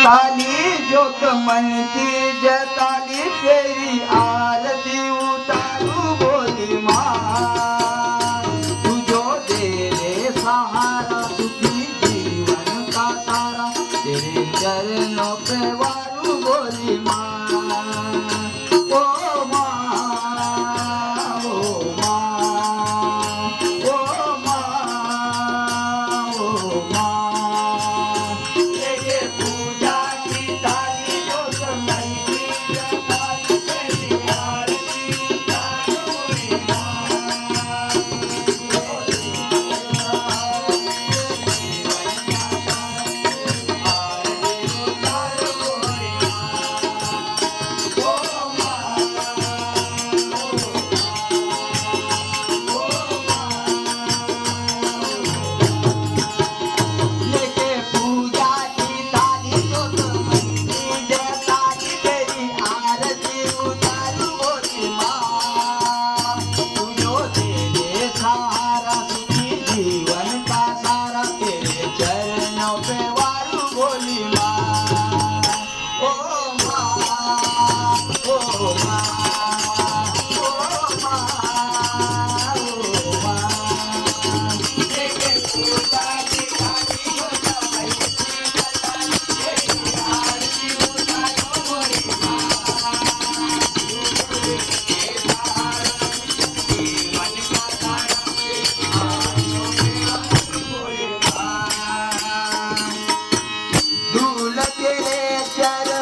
ताली ज्योत मन की जताली तेरी आरती उतारू बोली माँ तुझो दे दे सहारा सुखी जीवन का सारा तेरे चरणों पे वारू बोली माँ ओ माँ ओ माँ ओ माँ ओ माँ तेरे पूजा की थाली जो समय की जताली तेरी आरती उतारू रे माँ लेके पूजा की थाली जो समय की जताली तेरी आरती उतारू बोली माँ तुझो दे दे सहारा सुखी जीवन का सारा तेरे चरणों पे वारू बोली माँ ओ माँ ओ माँ ओ माँ ओ माँ लेके पूजा की थाली जो समय की जताली तेरी आरती उतारू बोली धूल तेरे चरण